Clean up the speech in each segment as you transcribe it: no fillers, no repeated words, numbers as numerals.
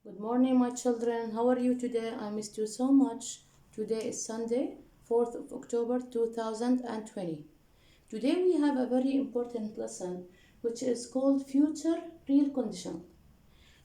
Good morning, my children. How are you today? I missed you so much. Today is Sunday, 4th of October 2020. Today we have a very important lesson which is called future real condition.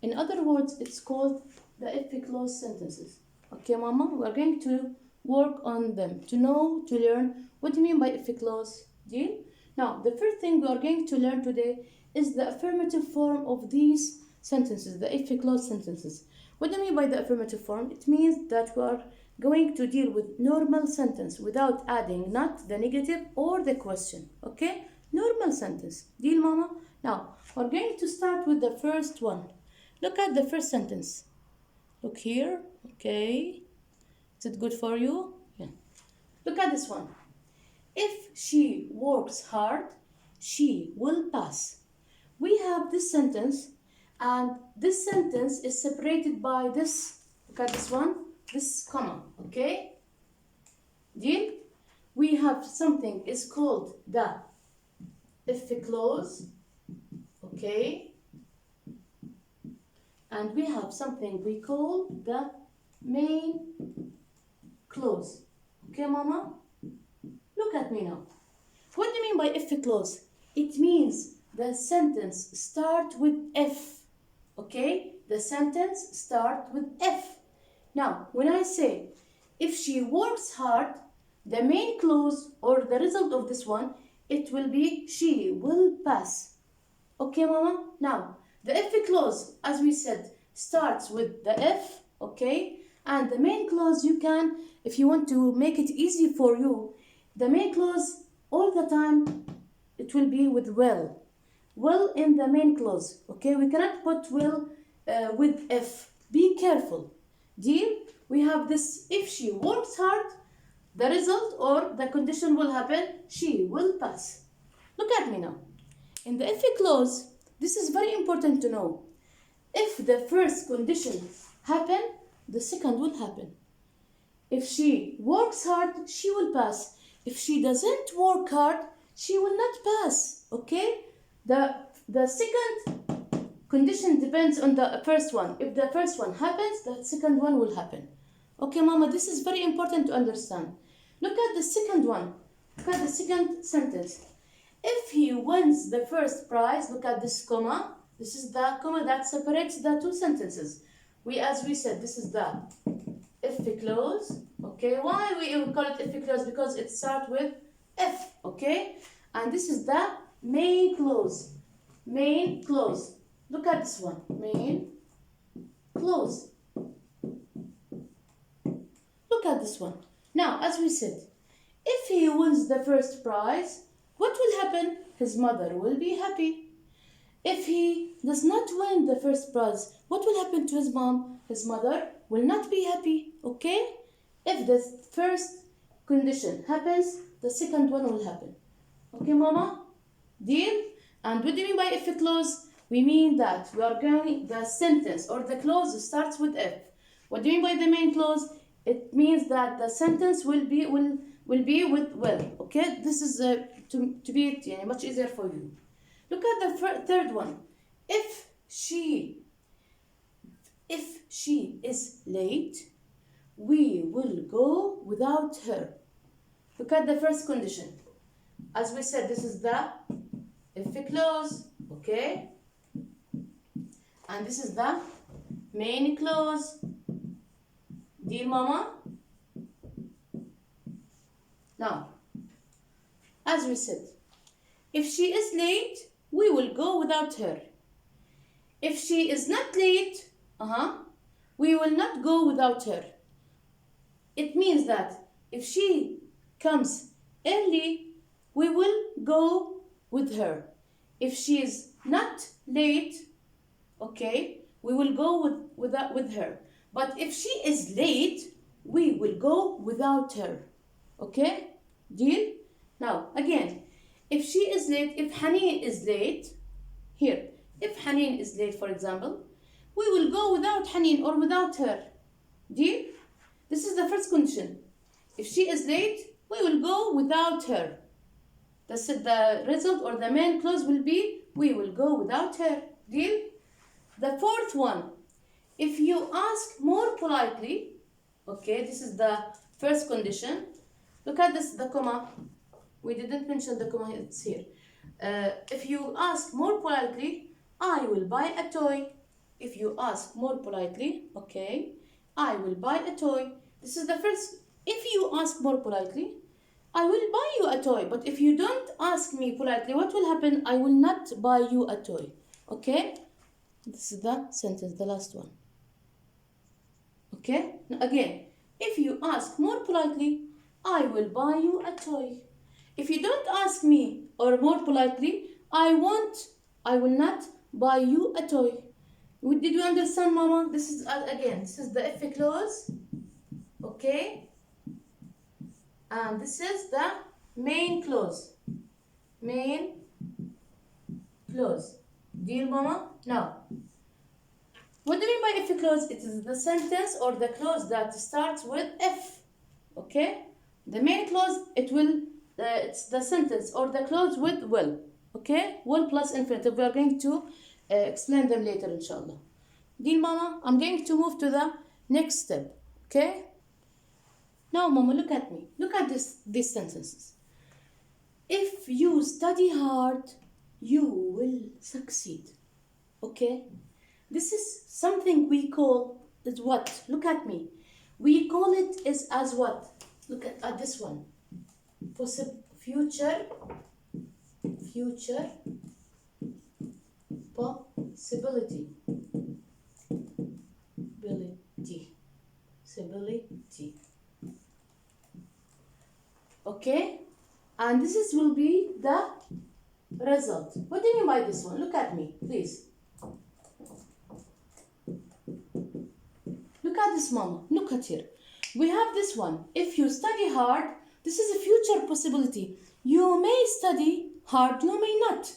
In other words, it's called the if clause sentences. Okay, Mama? We're going to work on them to learn what do you mean by if clause. Deal? Now, the first thing we are going to learn today is the affirmative form of these sentences, the if clause sentences. What do you mean by the affirmative form? It means that we are going to deal with normal sentence without adding not the negative or the question. Okay? Normal sentence. Deal, Mama? Now, we're going to start with the first one. Look at the first sentence. Look here. Okay. Is it good for you? Yeah. Look at this one. If she works hard, she will pass. We have this sentence, and this sentence is separated by this. Look at this one. This comma. Okay. Deal? We have something is called the if clause. Okay. And we have something we call the main clause. Okay, Mama? Look at me now. What do you mean by if clause? It means the sentence start with if. Okay? The sentence start with if. Now, when I say if she works hard, the main clause or the result of this one, it will be she will pass. Okay, Mama? Now, the if clause, as we said, starts with the if, okay? And the main clause, you can, if you want to make it easy for you, the main clause, all the time, it will be with will. Will in the main clause, okay? We cannot put will with if. Be careful. Deal? We have this, if she works hard, the result or the condition will happen, she will pass. Look at me now. In the if clause, this is very important to know. If the first condition happen, the second will happen. If she works hard, she will pass. If she doesn't work hard, she will not pass. Okay? The second condition depends on the first one. If the first one happens, the second one will happen. Okay, Mama, this is very important to understand. Look at the second one. Look at the second sentence. If he wins the first prize, look at this comma. This is the comma that separates the two sentences. As we said, this is the if clause. Okay, why we call it if clause? Because it starts with if. Okay, and this is the main clause. Main clause. Look at this one. Main clause. Look at this one. Now, as we said, if he wins the first prize, what will happen? His mother will be happy. If he does not win the first prize, what will happen to his mom? His mother will not be happy, okay? If the first condition happens, the second one will happen. Okay, Mama? Deal? And what do you mean by if clause? We mean that we are going, the sentence or the clause starts with if. What do you mean by the main clause? It means that the sentence will be with will. Okay, this is to be much easier for you. Look at the third one. If she is late, we will go without her. Look at the first condition. As we said, this is the if clause, okay? And this is the main clause. Deal, Mama? Now, as we said, if she is late, we will go without her. If she is not late, we will not go without her. It means that if she comes early, we will go with her. If she is not late, okay, we will go with her. But if she is late, we will go without her. Okay? Deal? Now, again, if she is late, if Haneen is late, here, if Haneen is late, for example, we will go without Haneen or without her. Deal? This is the first condition. If she is late, we will go without her. The result or the main clause will be, we will go without her. Deal? The fourth one, If you ask more politely, okay, this is the first condition. Look at this, the comma. We didn't mention the comma, it's here. If you ask more politely, I will buy a toy. If you ask more politely, okay, I will buy a toy. This is the first. If you ask more politely, I will buy you a toy. But if you don't ask me politely, what will happen? I will not buy you a toy. Okay? This is the sentence, the last one. Okay? Now again, if you ask more politely, I will buy you a toy. If you don't ask me or more politely, I will not buy you a toy. Did you understand, Mama? This is again, this is the if clause. Okay? And this is the main clause. Main clause. Deal, Mama? Now, what do you mean by if clause? It is the sentence or the clause that starts with if. Okay? The main clause, it's the sentence or the clause with will. Okay? Will plus infinitive. We are going to explain them later, inshallah. Deal, Mama? I'm going to move to the next step. Okay? Now, Mama, look at me. Look at these sentences. If you study hard, you will succeed. Okay? This is something we call is what? Look at me. We call it is as what? Look at this one. Future possibility. Okay? And this will be the result. What do you mean by this one? Look at me, please. Look at this, Mama. Look at here. We have this one. If you study hard, this is a future possibility. You may study hard, you may not.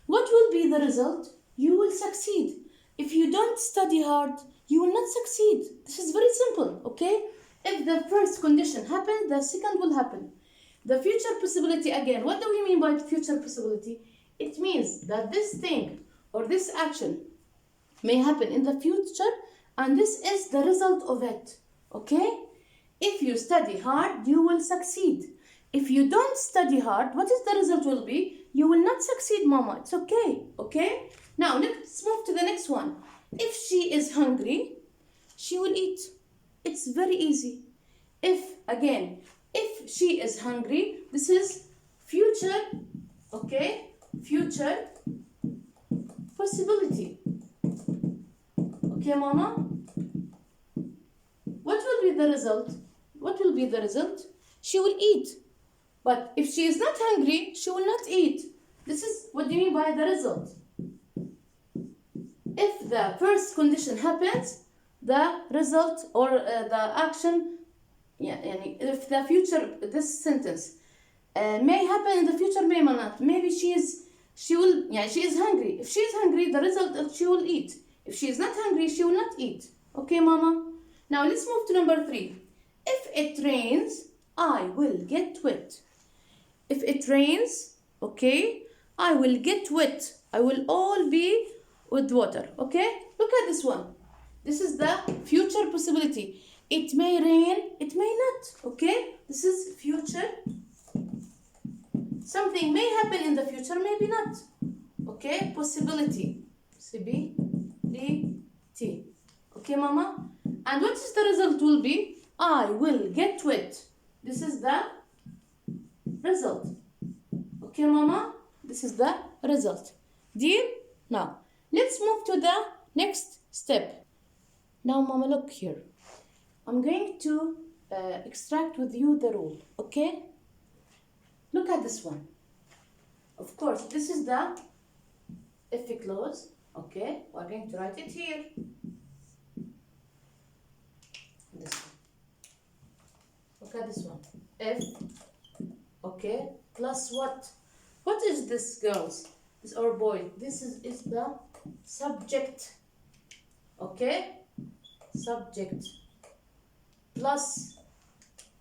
What will be the result? You will succeed. If you don't study hard, you will not succeed. This is very simple, okay? If the first condition happens, the second will happen. The future possibility again. What do we mean by future possibility? It means that this thing or this action may happen in the future, and this is the result of it. Okay? If you study hard, you will succeed. If you don't study hard, what is the result will be? You will not succeed, Mama. It's okay. Okay? Now, let's move to the next one. If she is hungry, she will eat. It's very easy. If she is hungry, this is future, okay? Future possibility. Okay, Mama? What will be the result? What will be the result? She will eat. But if she is not hungry, she will not eat. This is what do you mean by the result? If the first condition happens, the result or the action, if the future, this sentence may happen in the future, may not. Maybe she is hungry. If she is hungry, the result is she will eat. If she is not hungry, she will not eat. Okay, Mama? Now let's move to number 3. If it rains, I will get wet. If it rains, okay, I will get wet. I will all be with water. Okay? Look at this one. This is the future possibility. It may rain, it may not. Okay? This is future. Something may happen in the future, maybe not. Okay? Possibility. Possibility. Okay, Mama? And what is the result will be? I will get wet. This is the result. Okay, Mama? This is the result. Deal? Now, let's move to the next step. Now, Mama, look here. I'm going to extract with you the rule, okay? Look at this one. Of course, this is the if clause, okay? We're going to write it here. This one. Look at this one. If, okay, plus what? What is this, girls? This or boy? This is the subject, okay? Subject. Plus,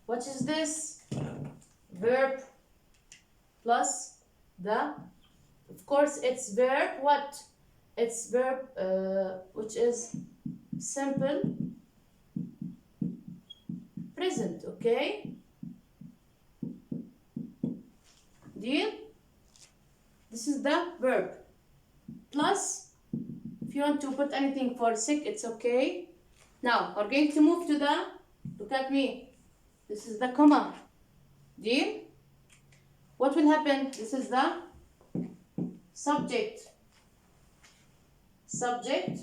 what is this? Verb. Plus the, of course, it's verb what? It's verb which is simple present. Okay, deal. This is the verb. Plus, if you want to put anything for sick, it's okay. Now we're going to move to the, look at me, this is the comma. Deal. What will happen? This is the subject. Subject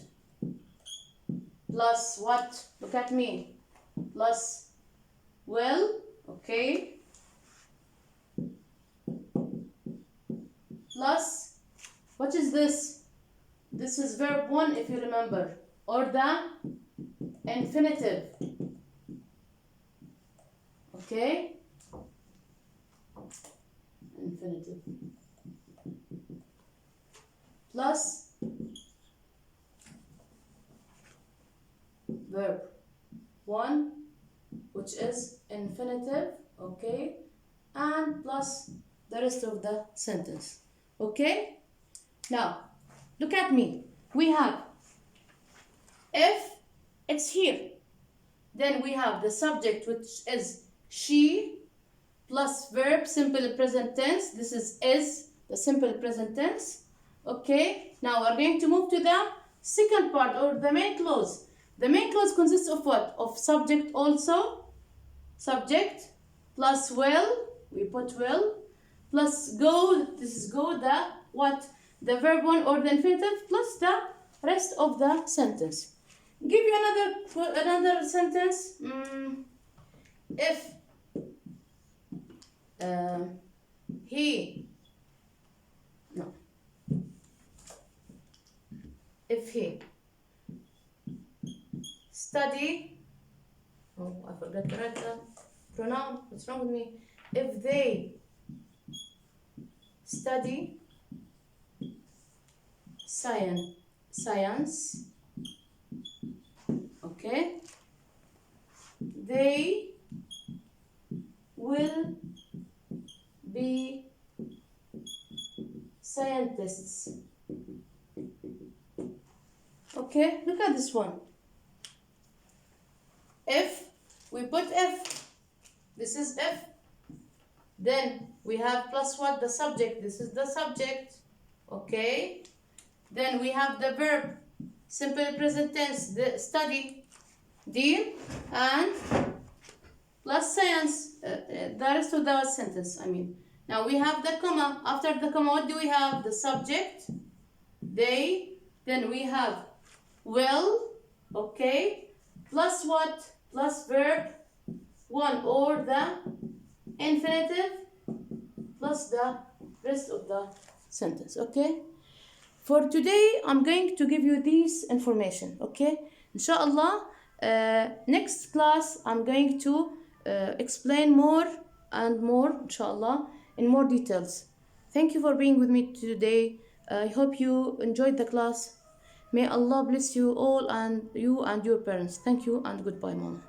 plus what? Look at me. Plus will. Okay. Plus, what is this? This is verb 1 if you remember, or the infinitive. Okay? Infinitive. Plus verb 1, which is infinitive. Okay? And plus the rest of the sentence. Okay? Now, look at me. We have if, it's here. Then we have the subject, which is she, plus verb, simple present tense. This is the simple present tense. Okay? Now we're going to move to the second part, or the main clause. The main clause consists of what? Of subject also. Subject plus will, we put will, plus go, this is go, the what? The verb 1 or the infinitive, plus the rest of the sentence. Give you another sentence. If he, no, if he study, oh, I forgot to write the pronoun, what's wrong with me? If they study science, okay, they will be scientists. Okay, look at this one. If, we put if, this is if, then we have plus what? The subject, this is the subject. Okay, then we have the verb, simple present tense, the study, deal, and plus science, the rest of the sentence, I mean. Now we have the comma. After the comma, what do we have? The subject, they, then we have will, okay, plus what? Plus verb 1 or the infinitive, plus the rest of the sentence. Okay, for today I'm going to give you this information. Okay, inshallah, next class I'm going to explain more and more, inshallah, in more details. Thank you for being with me today. I hope you enjoyed the class. May Allah bless you all, and you and your parents. Thank you and goodbye, Mama.